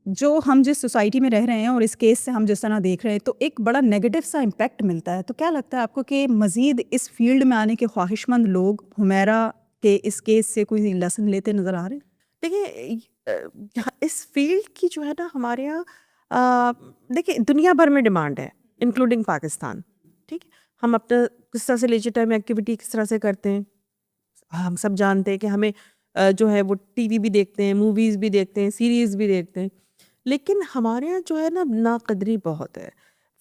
جو ہم جس سوسائٹی میں رہ رہے ہیں اور اس کیس سے ہم جس طرح دیکھ رہے ہیں تو ایک بڑا نیگیٹو سا امپیکٹ ملتا ہے. تو کیا لگتا ہے آپ کو کہ مزید اس فیلڈ میں آنے کے خواہش مند لوگ حمیرہ کے اس کیس سے کوئی لیسن لیتے نظر آ رہے ہیں؟ دیکھیں اس فیلڈ کی جو ہے نا ہمارے یہاں دیکھیں دنیا بھر میں ڈیمانڈ ہے انکلوڈنگ پاکستان. ٹھیک ہے، ہم اپنا کس طرح سے لیجر ٹائم ایکٹیویٹی کس طرح سے کرتے ہیں، ہم سب جانتے ہیں کہ ہمیں جو ہے وہ ٹی وی بھی دیکھتے ہیں، موویز بھی دیکھتے ہیں، سیریز بھی دیکھتے ہیں، لیکن ہمارے یہاں جو ہے نا ناقدری بہت ہے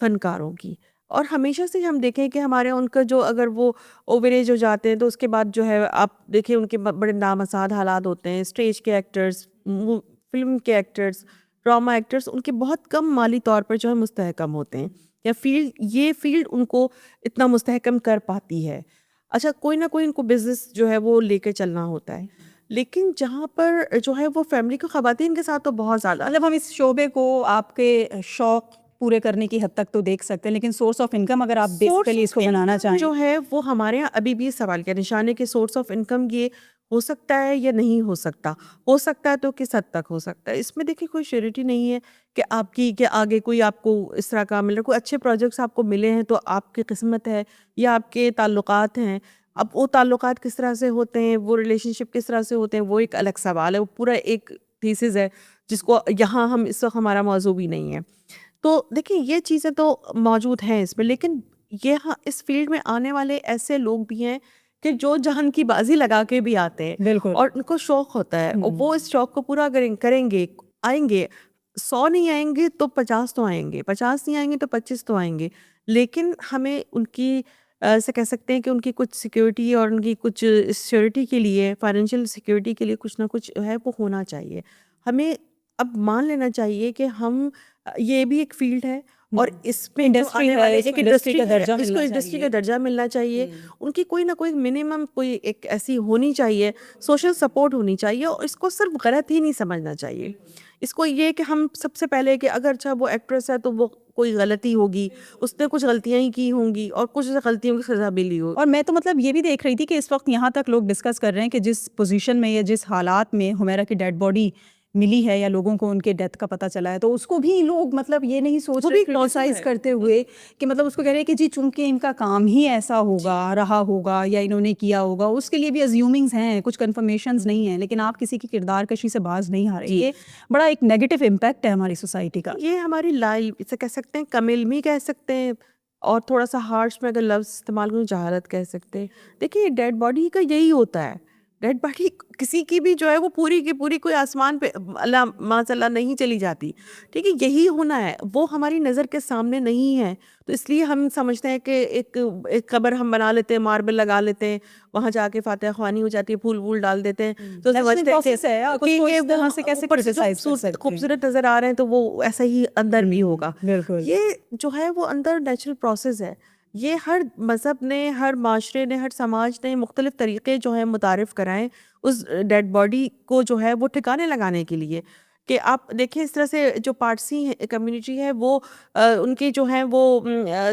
فنکاروں کی. اور ہمیشہ سے ہم دیکھیں کہ ہمارے ان کا جو اگر وہ اوور ایج ہو جاتے ہیں تو اس کے بعد جو ہے آپ دیکھیں ان کے بڑے نامساعد حالات ہوتے ہیں. اسٹیج کے ایکٹرز، فلم کے ایکٹرز، ڈرامہ ایکٹرز، ان کے بہت کم مالی طور پر جو ہے مستحکم ہوتے ہیں، یا یہ فیلڈ ان کو اتنا مستحکم کر پاتی ہے. اچھا، کوئی نہ کوئی ان کو بزنس جو ہے وہ لے کے چلنا ہوتا ہے، لیکن جہاں پر جو ہے وہ فیملی کو خواتین کے ساتھ تو بہت زیادہ مطلب ہم اس شعبے کو آپ کے شوق پورے کرنے کی حد تک تو دیکھ سکتے ہیں، لیکن سورس آف انکم اگر آپ بیسیکلی اس کو بنانا چاہیں جو ہے وہ ہمارے یہاں ابھی بھی سوال کا نشان ہے کہ سورس آف انکم یہ ہو سکتا ہے یا نہیں ہو سکتا. ہو سکتا ہے تو کس حد تک ہو سکتا ہے؟ اس میں دیکھیں کوئی شیورٹی نہیں ہے کہ آپ کی کہ آگے کوئی آپ کو اس طرح کا مل رہا، کوئی اچھے پروجیکٹس آپ کو ملے ہیں تو آپ کی قسمت ہے یا آپ کے تعلقات ہیں. اب وہ تعلقات کس طرح سے ہوتے ہیں، وہ ریلیشن شپ کس طرح سے ہوتے ہیں، وہ ایک الگ سوال ہے، وہ پورا ایک تھیسس ہے جس کو یہاں ہم اس وقت ہمارا موضوع بھی نہیں ہے. تو دیکھیں یہ چیزیں تو موجود ہیں اس میں، لیکن یہ اس فیلڈ میں آنے والے ایسے لوگ بھی ہیں کہ جو جہان کی بازی لگا کے بھی آتے ہیں بالکل. اور ان کو شوق ہوتا ہے اور وہ اس شوق کو پورا کریں گے. آئیں گے 100 نہیں آئیں گے تو 50 تو آئیں گے، 50 نہیں آئیں گے تو 25 تو آئیں گے، لیکن ہمیں ان کی سے کہہ سکتے ہیں کہ ان کی کچھ سیکیورٹی اور ان کی کچھ سیکیورٹی کے لیے، فائنینشیل سیکیورٹی کے لیے کچھ نہ کچھ ہے وہ ہونا چاہیے. ہمیں اب مان لینا چاہیے کہ ہم یہ بھی ایک فیلڈ ہے اور اس میں انڈسٹری ہے، ایک انڈسٹری کا درجہ اس کو انڈسٹری کا درجہ ملنا چاہیے. ان کی کوئی نہ کوئی منیمم کوئی ایک ایسی ہونی چاہیے، سوشل سپورٹ ہونی چاہیے، اور اس کو صرف غلط ہی نہیں سمجھنا چاہیے. اس کو یہ کہ ہم سب سے پہلے کہ اگر اچھا وہ ایکٹریس ہے تو وہ کوئی غلطی ہوگی، اس نے کچھ غلطیاں ہی کی ہوں گی اور کچھ غلطیوں کی سزا بھی لی ہوگی. اور میں تو مطلب یہ بھی دیکھ رہی تھی کہ اس وقت یہاں تک لوگ ڈسکس کر رہے ہیں کہ جس پوزیشن میں یا جس حالات میں حمیرہ کی ڈیڈ باڈی ملی ہے یا لوگوں کو ان کے ڈیتھ کا پتہ چلا ہے، تو اس کو بھی لوگ مطلب یہ نہیں سوچ وہ رہے بھی کرٹیسائز کرتے ہوئے کہ مطلب اس کو کہہ رہے ہیں کہ جی چونکہ ان کا کام ہی ایسا ہوگا رہا ہوگا یا انہوں نے کیا ہوگا، اس کے لیے بھی ازیومنگز ہیں، کچھ کنفرمیشنز نہیں ہیں، لیکن آپ کسی کی کردار کشی سے باز نہیں آ رہے. یہ بڑا ایک نیگیٹو امپیکٹ ہے ہماری سوسائٹی کا. یہ ہماری لائف اسے کہہ سکتے ہیں، کم علمی کہہ سکتے ہیں، اور تھوڑا سا ہارش میں اگر لفظ استعمال کروں جہالت کہہ سکتے ہیں. دیکھیے ڈیڈ باڈی کا یہی ہوتا ہے، ڈیڈ باڈی کسی کی بھی جو ہے وہ پوری کی پوری کوئی آسمان پہ اللہ ماشاء اللہ نہیں چلی جاتی، ٹھیک ہے، یہی ہونا ہے، وہ ہماری نظر کے سامنے نہیں ہے. تو اس لیے ہم سمجھتے ہیں کہ ایک قبر ہم بنا لیتے ہیں، ماربل لگا لیتے ہیں، وہاں جا کے فاتحہ خوانی ہو جاتی ہے، پھول وول ڈال دیتے ہیں، تو سمجھتے ہیں کہ یہ وہ خوبصورت نظر آ رہے ہیں تو وہ ایسا ہی اندر بھی ہوگا. بالکل یہ جو ہے وہ اندر نیچرل پروسیس ہے. یہ ہر مذہب نے، ہر معاشرے نے، ہر سماج نے مختلف طریقے جو ہیں متعارف کرائیں اس ڈیڈ باڈی کو جو ہے وہ ٹھکانے لگانے کے لیے. کہ آپ دیکھیں اس طرح سے جو پارسی کمیونٹی ہے وہ ان کے جو ہیں وہ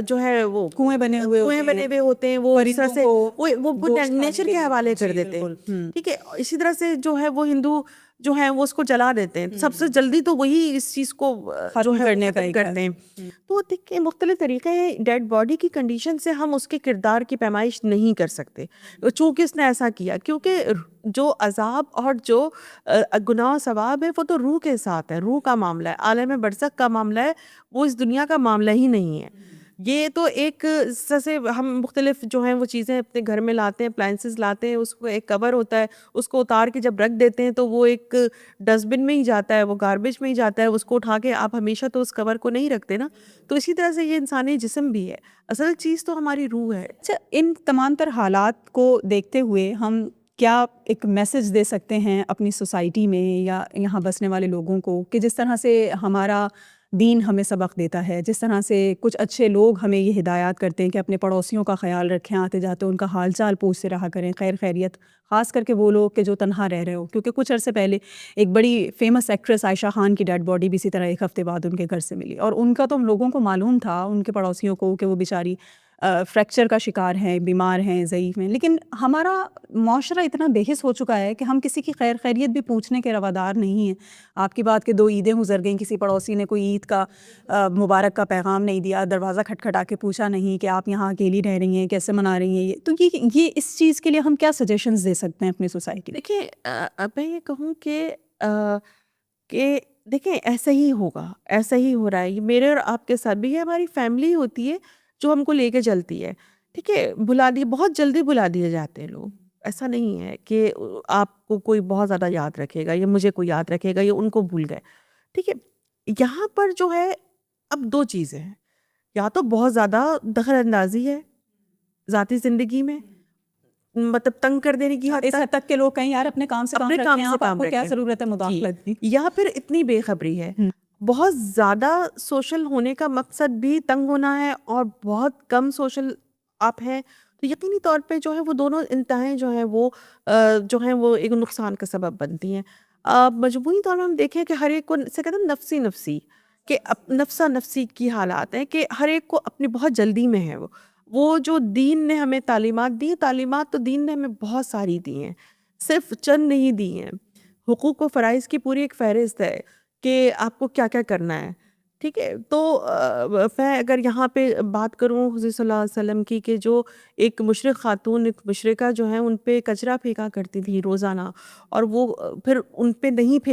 جو ہے وہ کنویں بنے ہوئے ہوتے ہیں، وہ اس طرح سے وہ نیچر کے حوالے کر دیتے ہیں، ٹھیک ہے. اسی طرح سے جو ہے وہ ہندو جو ہیں وہ اس کو جلا دیتے ہیں. سب سے جلدی تو وہی اس چیز کو جو ہے ختم کرتے ہیں. تو دیکھیں مختلف طریقے ہیں. ڈیڈ باڈی کی کنڈیشن سے ہم اس کے کردار کی پیمائش نہیں کر سکتے چونکہ اس نے ایسا کیا، کیونکہ جو عذاب اور جو گناہ و ثواب ہے وہ تو روح کے ساتھ ہے، روح کا معاملہ ہے، عالم برزخ کا معاملہ ہے، وہ اس دنیا کا معاملہ ہی نہیں ہے. یہ تو ایک سے ہم مختلف جو ہیں وہ چیزیں اپنے گھر میں لاتے ہیں، اپلائنسز لاتے ہیں، اس کو ایک کور ہوتا ہے، اس کو اتار کے جب رکھ دیتے ہیں تو وہ ایک ڈسٹ بن میں ہی جاتا ہے، وہ گاربیج میں ہی جاتا ہے. اس کو اٹھا کے آپ ہمیشہ تو اس کور کو نہیں رکھتے نا. تو اسی طرح سے یہ انسانی جسم بھی ہے، اصل چیز تو ہماری روح ہے. اچھا، ان تمام تر حالات کو دیکھتے ہوئے ہم کیا ایک میسج دے سکتے ہیں اپنی سوسائٹی میں یا یہاں بسنے والے لوگوں کو کہ جس طرح سے ہمارا دین ہمیں سبق دیتا ہے، جس طرح سے کچھ اچھے لوگ ہمیں یہ ہدایات کرتے ہیں کہ اپنے پڑوسیوں کا خیال رکھیں، آتے جاتے ان کا حال چال پوچھتے رہا کریں، خیر خیریت، خاص کر کے وہ لوگ کہ جو تنہا رہ رہے ہو. کیونکہ کچھ عرصے پہلے ایک بڑی فیمس ایکٹریس عائشہ خان کی ڈیڈ باڈی بھی اسی طرح ایک ہفتے بعد ان کے گھر سے ملی، اور ان کا تو ہم لوگوں کو معلوم تھا، ان کے پڑوسیوں کو، کہ وہ بیچاری فریکچر کا شکار ہیں، بیمار ہیں، ضعیف ہیں. لیکن ہمارا معاشرہ اتنا بے حس ہو چکا ہے کہ ہم کسی کی خیر خیریت بھی پوچھنے کے روادار نہیں ہیں. آپ کی بات کہ 2 عیدیں گزر گئیں، کسی پڑوسی نے کوئی عید کا مبارک کا پیغام نہیں دیا، دروازہ کھٹکھٹا کے پوچھا نہیں کہ آپ یہاں اکیلی رہ رہی ہیں، کیسے منا رہی ہیں. تو یہ اس چیز کے لیے ہم کیا سجیشنز دے سکتے ہیں اپنی سوسائٹی میں؟ دیکھیں اب میں یہ کہوں کہ دیکھیں ایسا ہی ہوگا، ایسا ہی ہو رہا ہے. یہ میرے اور آپ کے ساتھ بھی ہے، ہماری فیملی ہوتی ہے جو ہم کو لے کے چلتی ہے، ٹھیک ہے. بلا دیے، بہت جلدی بلا دیے جاتے ہیں لوگ. ایسا نہیں ہے کہ آپ کو کوئی بہت زیادہ یاد رکھے گا یا مجھے کوئی یاد رکھے گا یا ان کو بھول گئے، ٹھیک ہے. یہاں پر جو ہے اب 2 چیزیں ہیں، یا تو بہت زیادہ دخل اندازی ہے ذاتی زندگی میں، مطلب تنگ کر دینے کی اس حد تک کہ لوگ کہیں یار اپنے کام سے کام رکھیں، آپ کو کیا ضرورت ہے مداخلت کی. یا پھر اتنی بے خبری ہے، بہت زیادہ سوشل ہونے کا مقصد بھی تنگ ہونا ہے اور بہت کم سوشل آپ ہیں، تو یقینی طور پہ جو ہے وہ دونوں انتہائیں جو ہیں وہ ایک نقصان کا سبب بنتی ہیں. مجموعی طور پر ہم دیکھیں کہ ہر ایک کو سے کہتے ہیں نفسی نفسی کہ نفسا نفسی کی حالات ہیں کہ ہر ایک کو اپنی بہت جلدی میں ہے. وہ جو دین نے ہمیں تعلیمات دی، تعلیمات تو دین نے ہمیں بہت ساری دی ہیں، صرف چند نہیں دی ہیں. حقوق و فرائض کی پوری ایک فہرست ہے کہ آپ کو کیا کیا کرنا ہے، ٹھیک ہے. تو میں اگر یہاں پہ بات کروں حضور صلی اللہ علیہ وسلم کی، کہ جو ایک مشرک خاتون، ایک مشرکہ جو ہیں ان پہ کچرا پھینکا کرتی تھی روزانہ، اور وہ پھر ان پہ نہیں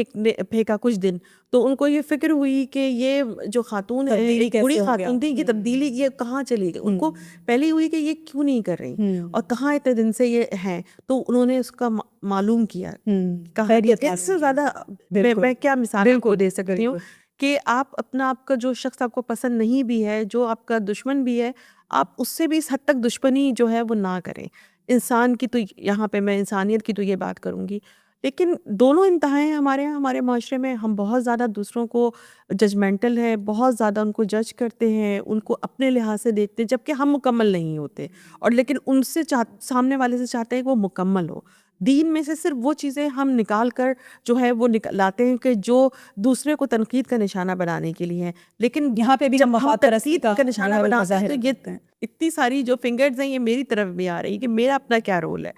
پھینکا کچھ دن، تو ان کو یہ فکر ہوئی کہ یہ جو خاتون ہے، ایک بڑی خاتون تھی، یہ تبدیلی یہ کہاں چلی گئی. ان کو پہلے ہوئی کہ یہ کیوں نہیں کر رہی اور کہاں اتنے دن سے یہ ہیں. تو انہوں نے اس کا معلوم کیا. اس سے زیادہ میں کیا مثال کو دے سکتی ہوں کہ آپ کا جو شخص آپ کو پسند نہیں بھی ہے، جو آپ کا دشمن بھی ہے، آپ اس سے بھی اس حد تک دشمنی جو ہے وہ نہ کریں. انسان کی تو یہاں پہ میں انسانیت کی تو یہ بات کروں گی. لیکن دونوں انتہائیں ہمارے معاشرے میں، ہم بہت زیادہ دوسروں کو ججمنٹل ہیں، بہت زیادہ ان کو جج کرتے ہیں، ان کو اپنے لحاظ سے دیکھتے ہیں، جبکہ ہم مکمل نہیں ہوتے، اور لیکن ان سے سامنے والے سے چاہتے ہیں کہ وہ مکمل ہو. دین میں سے صرف وہ چیزیں ہم نکال کر جو ہے وہ لاتے ہیں کہ جو دوسرے کو تنقید کا نشانہ بنانے کے لیے ہیں. لیکن یہاں پہ بھی جب ہم تنقید کا نشانہ بناتے ہیں تو یہ اتنی ساری جو فنگرز ہیں یہ میری طرف بھی آ رہی ہے کہ میرا اپنا کیا رول ہے.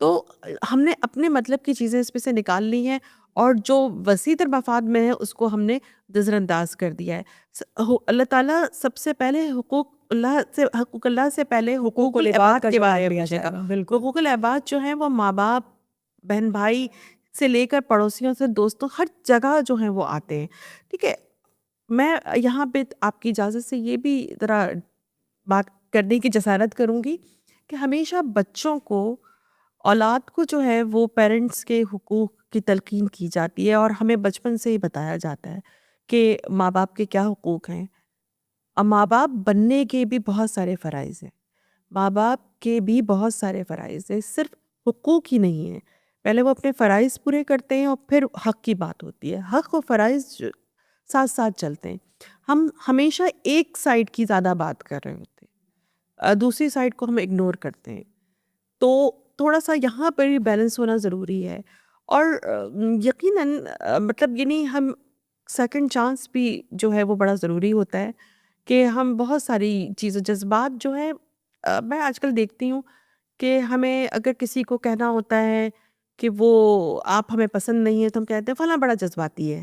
تو ہم نے اپنے مطلب کی چیزیں اس میں سے نکال لی ہیں اور جو وسیع تر مفاد میں ہے اس کو ہم نے نظر انداز کر دیا ہے۔ اللہ تعالیٰ سب سے پہلے حقوق اللہ سے پہلے حقوق العباد کے بارے میں پوچھے گا۔ بالکل حقوق العباد جو ہیں وہ ماں باپ، بہن بھائی سے لے کر پڑوسیوں سے دوستوں، ہر جگہ جو ہیں وہ آتے ہیں، ٹھیک ہے۔ میں یہاں پہ آپ کی اجازت سے یہ بھی ذرا بات کرنے کی جسارت کروں گی کہ ہمیشہ بچوں کو، اولاد کو جو ہے وہ پیرنٹس کے حقوق کی تلقین کی جاتی ہے اور ہمیں بچپن سے ہی بتایا جاتا ہے کہ ماں باپ کے کیا حقوق ہیں۔ اب ماں باپ بننے کے بھی بہت سارے فرائض ہیں، ماں باپ کے بھی بہت سارے فرائض ہیں، صرف حقوق ہی نہیں ہیں۔ پہلے وہ اپنے فرائض پورے کرتے ہیں اور پھر حق کی بات ہوتی ہے۔ حق و فرائض ساتھ ساتھ چلتے ہیں۔ ہم ہمیشہ ایک سائڈ کی زیادہ بات کر رہے ہوتے ہیں، دوسری سائڈ کو ہم اگنور کرتے ہیں، تو تھوڑا سا یہاں پر بھی بیلنس ہونا ضروری ہے۔ اور یقیناً مطلب یعنی ہم سیکنڈ چانس بھی جو ہے وہ بڑا ضروری ہوتا ہے کہ ہم بہت ساری چیزیں، جذبات جو ہے، میں آج کل دیکھتی ہوں کہ ہمیں اگر کسی کو کہنا ہوتا ہے کہ وہ آپ ہمیں پسند نہیں ہے تو ہم کہتے ہیں فلاں بڑا جذباتی ہے،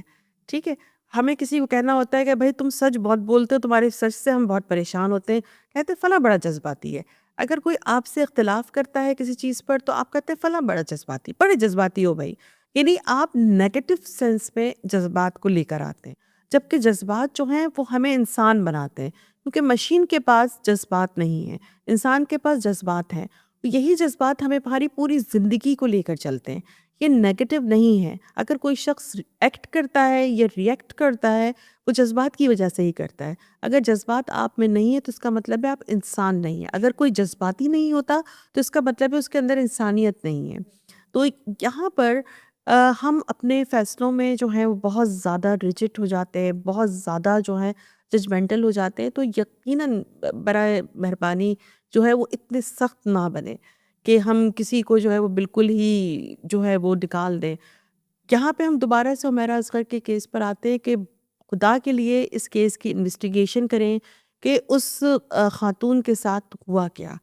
ٹھیک ہے۔ ہمیں کسی کو کہنا ہوتا ہے کہ بھائی تم سچ بہت بولتے ہو، تمہارے سچ سے ہم بہت پریشان ہوتے ہیں، کہتے ہیں فلاں بڑا جذباتی ہے۔ اگر کوئی آپ سے اختلاف کرتا ہے کسی چیز پر تو آپ کہتے ہیں فلاں بڑا جذباتی، بڑے جذباتی ہو بھائی، یعنی آپ نیگیٹو سینس میں جذبات کو لے کر آتے ہیں، جبکہ جذبات جو ہیں وہ ہمیں انسان بناتے ہیں، کیونکہ مشین کے پاس جذبات نہیں ہیں، انسان کے پاس جذبات ہیں۔ یہی جذبات ہمیں ہماری پوری زندگی کو لے کر چلتے ہیں، یہ نیگیٹو نہیں ہے۔ اگر کوئی شخص ایکٹ کرتا ہے یا ریئیکٹ کرتا ہے، وہ جذبات کی وجہ سے ہی کرتا ہے۔ اگر جذبات آپ میں نہیں ہے تو اس کا مطلب ہے آپ انسان نہیں ہیں۔ اگر کوئی جذباتی نہیں ہوتا تو اس کا مطلب ہے اس کے اندر انسانیت نہیں ہے۔ تو یہاں پر ہم اپنے فیصلوں میں جو ہے وہ بہت زیادہ ریجڈ ہو جاتے ہیں، بہت زیادہ جو ہے ججمنٹل ہو جاتے ہیں، تو یقیناً برائے مہربانی جو ہے وہ اتنے سخت نہ بنے کہ ہم کسی کو جو ہے وہ بالکل ہی جو ہے وہ نکال دیں۔ یہاں پہ ہم دوبارہ سے عمیرہ اصغر کے کیس پر آتے ہیں کہ خدا کے لیے اس کیس کی انویسٹیگیشن کریں کہ اس خاتون کے ساتھ ہوا کیا۔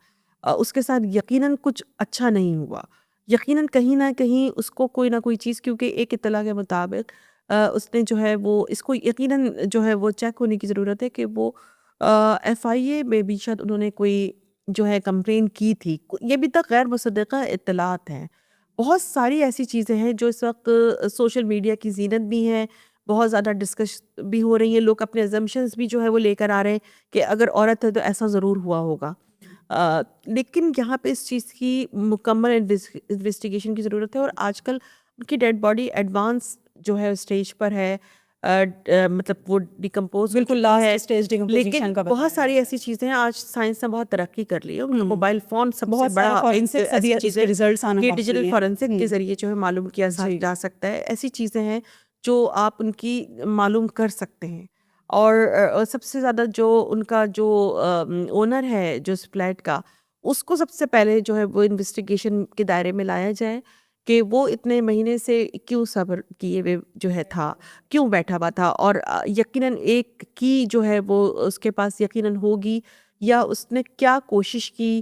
اس کے ساتھ یقیناً کچھ اچھا نہیں ہوا، یقیناً کہیں نہ کہیں اس کو کوئی نہ کوئی چیز، کیونکہ ایک اطلاع کے مطابق اس نے جو ہے وہ اس کو یقیناً جو ہے وہ چیک ہونے کی ضرورت ہے کہ وہ ایف آئی اے میں بھی شاید انہوں نے کوئی جو ہے کمپلین کی تھی۔ یہ بھی تک غیر مصدقہ اطلاعات ہیں۔ بہت ساری ایسی چیزیں ہیں جو اس وقت سوشل میڈیا کی زینت بھی ہیں، بہت زیادہ ڈسکش بھی ہو رہی ہیں، لوگ اپنے ازمپشنز بھی جو ہے وہ لے کر آ رہے ہیں کہ اگر عورت ہے تو ایسا ضرور ہوا ہوگا۔ لیکن یہاں پہ اس چیز کی مکمل انویسٹیگیشن کی ضرورت ہے، اور آج کل ان کی ڈیڈ باڈی ایڈوانس جو ہے اسٹیج پر ہے، مطلب وہ ڈیکمپوز بالکل لاسٹ اسٹیج لیکن بہت ساری ایسی چیزیں ہیں، آج سائنس نے بہت ترقی کر لی ہے۔ موبائل فون سب سے بہت بڑا فورینسک ریزلٹس آنا کہ باقی ڈیجیٹل ہیں۔ فورینسک کے ذریعے جو ہے معلوم کیا جا سکتا ہے۔ ایسی چیزیں ہیں جو آپ ان کی معلوم کر سکتے ہیں، اور سب سے زیادہ جو ان کا جو اونر ہے جو اس فلیٹ کا، اس کو سب سے پہلے جو ہے وہ انویسٹیگیشن کے دائرے میں لایا جائے کہ وہ اتنے مہینے سے کیوں صبر کیے ہوئے جو ہے تھا، کیوں بیٹھا ہوا تھا، اور یقیناً ایک کی جو ہے وہ اس کے پاس یقیناً ہوگی، یا اس نے کیا کوشش کی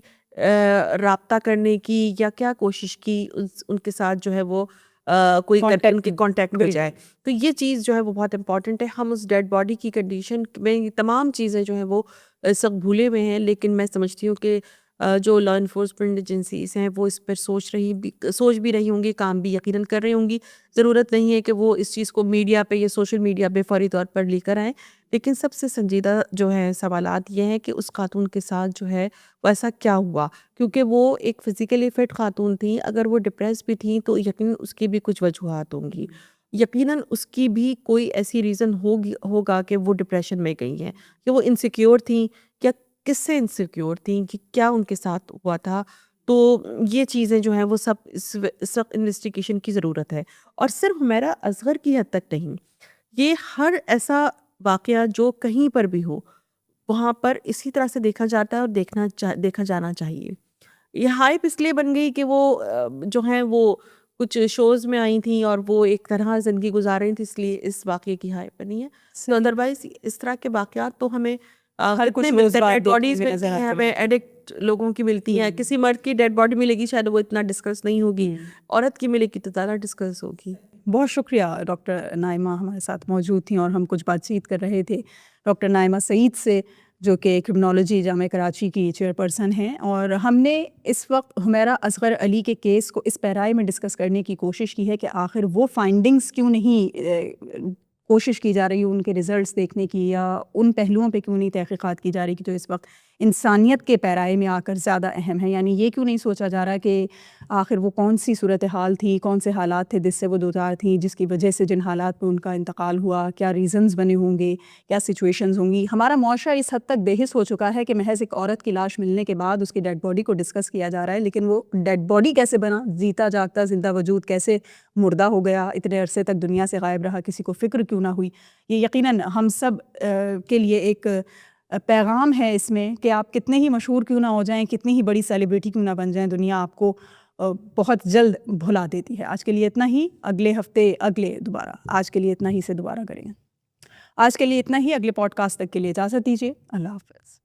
رابطہ کرنے کی، یا کیا کوشش کی ان کے ساتھ جو ہے وہ کوئی ان کے کانٹیکٹ میں جائے۔ تو یہ چیز جو ہے وہ بہت امپورٹنٹ ہے۔ ہم اس ڈیڈ باڈی کی کنڈیشن میں یہ تمام چیزیں جو ہیں وہ سب بھولے ہوئے ہیں، لیکن میں سمجھتی ہوں کہ جو لا انفورسمنٹ ایجنسیز ہیں وہ اس پر سوچ بھی رہی ہوں گی، کام بھی یقیناً کر رہی ہوں گی۔ ضرورت نہیں ہے کہ وہ اس چیز کو میڈیا پہ یا سوشل میڈیا پہ فوری طور پر لے کر آئیں، لیکن سب سے سنجیدہ جو ہے سوالات یہ ہیں کہ اس خاتون کے ساتھ جو ہے وہ ایسا کیا ہوا، کیونکہ وہ ایک فزیکلی فٹ خاتون تھیں، اگر وہ ڈپریس بھی تھیں تو یقیناً اس کی بھی کچھ وجوہات ہوں گی، یقیناً اس کی بھی کوئی ایسی ریزن ہوگا کہ وہ ڈپریشن میں گئی ہیں، کہ وہ انسیکیور تھیں، کیا کس سے انسیکیور تھیں، کہ کیا ان کے ساتھ ہوا تھا۔ تو یہ چیزیں جو ہیں وہ سب اس وقت انویسٹیگیشن کی ضرورت ہے، اور صرف ہمیرا اصغر کی حد تک نہیں، یہ ہر ایسا واقعہ جو کہیں پر بھی ہو وہاں پر اسی طرح سے دیکھا جاتا ہے اور دیکھا جانا چاہیے۔ یہ ہائپ اس لیے بن گئی کہ وہ جو ہیں وہ کچھ شوز میں آئی تھیں اور وہ ایک طرح زندگی گزار رہی تھیں، اس لیے اس واقعے کی ہائپ بنی ہے۔ تو ادروائز اس طرح کے واقعات تو ہمیں ہر کچھ روزگار ڈیڈ باڈیز دیکھنے میں ملتی نظر ہیں آتے ہمیں، ایڈکٹ لوگوں کی ملتی ہیں. کسی مرد کی ڈیڈ باڈی ملے گی شاید وہ اتنا ڈسکس نہیں ہوگی، عورت کی ملے گی تو زیادہ ڈسکس ہوگی. بہت شکریہ ڈاکٹر نائمہ ہمارے ساتھ موجود تھیں اور ہم کچھ بات چیت کر رہے تھے ڈاکٹر نائمہ سعید سے، جو کہ کرمنالوجی جامعہ کراچی کی چیئر پرسن ہیں. اور ہم نے اس وقت حمیرہ اصغر علی کے کیس کو اس پیرائی میں ڈسکس کرنے کی کوشش کی ہے کہ آخر وہ فائنڈنگز کیوں نہیں کوشش کی جا رہی، ان کے ریزلٹس دیکھنے کی، یا ان پہلوؤں پہ کیوں نہیں تحقیقات کی جا رہی کہ جو اس وقت انسانیت کے پیرائے میں آ کر زیادہ اہم ہے. یعنی یہ کیوں نہیں سوچا جا رہا کہ آخر وہ کون سی صورتحال تھی، کون سے حالات تھے جس سے وہ دوچار تھیں، جس کی وجہ سے جن حالات پہ ان کا انتقال ہوا، کیا ریزنز بنے ہوں گے، کیا سچویشنز ہوں گی. ہمارا معاشرہ اس حد تک بے حس ہو چکا ہے کہ محض ایک عورت کی لاش ملنے کے بعد اس کی ڈیڈ باڈی کو ڈسکس کیا جا رہا ہے، لیکن وہ ڈیڈ باڈی کیسے بنا، جیتا جاگتا زندہ وجود کیسے مردہ ہو گیا، اتنے عرصے تک دنیا سے غائب رہا، کسی کو فکر کیوں نہ ہوئی. یہ یقیناً ہم سب کے لیے ایک پیغام ہے اس میں کہ آپ کتنے ہی مشہور کیوں نہ ہو جائیں، کتنی ہی بڑی سیلیبریٹی کیوں نہ بن جائیں، دنیا آپ کو بہت جلد بھلا دیتی ہے. آج کے لیے اتنا ہی، اگلے ہفتے دوبارہ آج کے لیے اتنا ہی سے دوبارہ کریں گے. آج کے لیے اتنا ہی، اگلے پوڈ کاسٹ تک کے لیے اجازت دیجیے. اللہ حافظ.